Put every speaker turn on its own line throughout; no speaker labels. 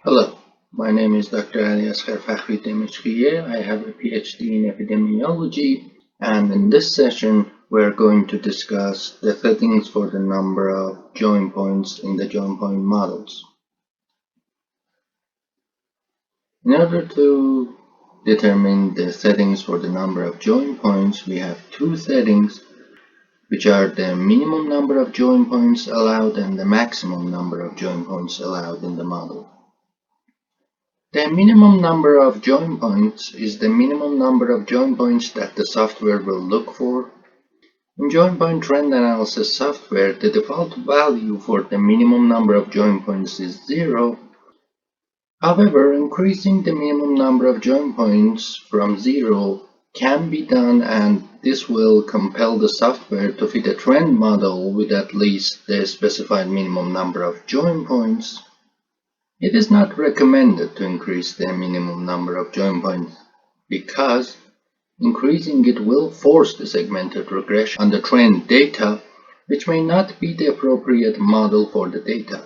Hello, my name is Dr. Ali Asghar Fakhri Temishkiye. I have a PhD in epidemiology, and in this session, we're going to discuss the settings for the number of join points in the join point models. In order to determine the settings for the number of join points, we have two settings, which are the minimum number of join points allowed and the maximum number of join points allowed in the model. The minimum number of join points is the minimum number of join points that the software will look for. In join point trend analysis software, the default value for the minimum number of join points is 0. However, increasing the minimum number of join points from 0 can be done, and this will compel the software to fit a trend model with at least the specified minimum number of join points. It is not recommended to increase the minimum number of join points because increasing it will force the segmented regression on the trend data, which may not be the appropriate model for the data.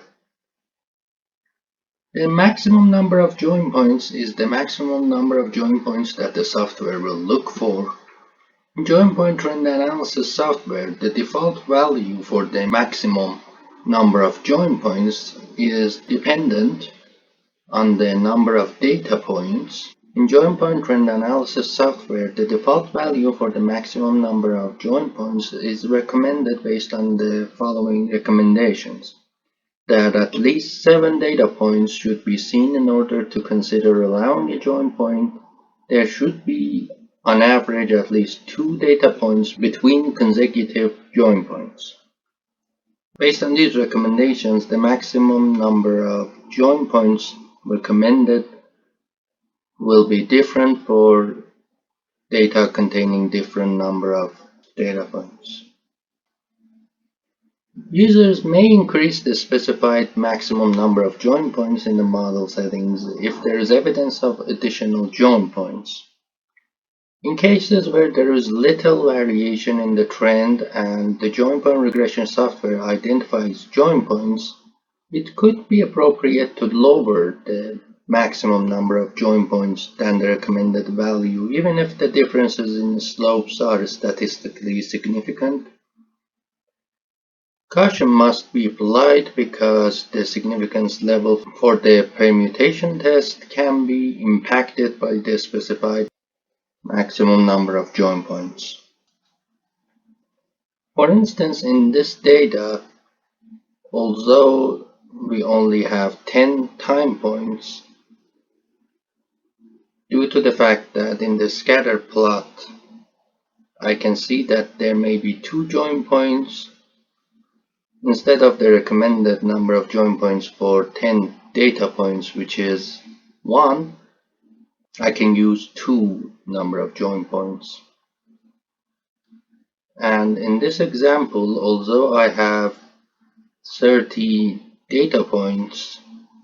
The maximum number of join points is the maximum number of join points that the software will look for. In join point trend analysis software, the default value for the maximum number of join points is dependent on the number of data points. In join point trend analysis software, the default value for the maximum number of join points is recommended based on the following recommendations: that at least 7 data points should be seen in order to consider allowing a join point. There should be on average at least 2 data points between consecutive join points. Based on these recommendations, the maximum number of join points recommended will be different for data containing different number of data points. Users may increase the specified maximum number of join points in the model settings if there is evidence of additional join points. In cases where there is little variation in the trend and the join point regression software identifies join points, it could be appropriate to lower the maximum number of join points than the recommended value, even if the differences in the slopes are statistically significant. Caution must be applied because the significance level for the permutation test can be impacted by the specified maximum number of join points. For instance, in this data, although we only have 10 time points, due to the fact that in the scatter plot I can see that there may be 2 join points, instead of the recommended number of join points for 10 data points, which is 1, I can use 2 number of join points. And in this example, although I have 30 data points,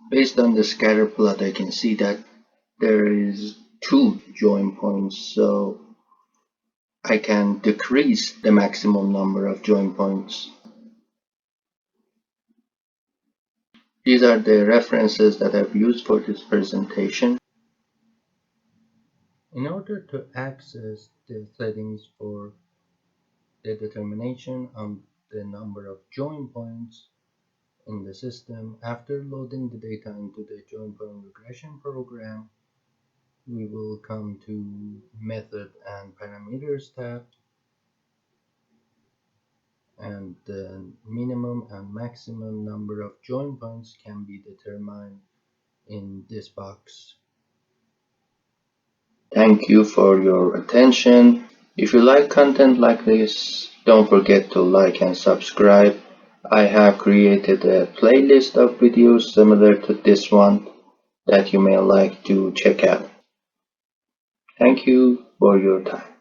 based on the scatter plot I can see that there is 2 join points, so I can decrease the maximum number of join points. These are the references that I've used for this presentation. In order to access the settings for the determination of the number of join points in the system, after loading the data into the join point regression program, we will come to Method and Parameters tab, and the minimum and maximum number of join points can be determined in this box. Thank you for your attention. If you like content like this, don't forget to like and subscribe. I have created a playlist of videos similar to this one that you may like to check out. Thank you for your time.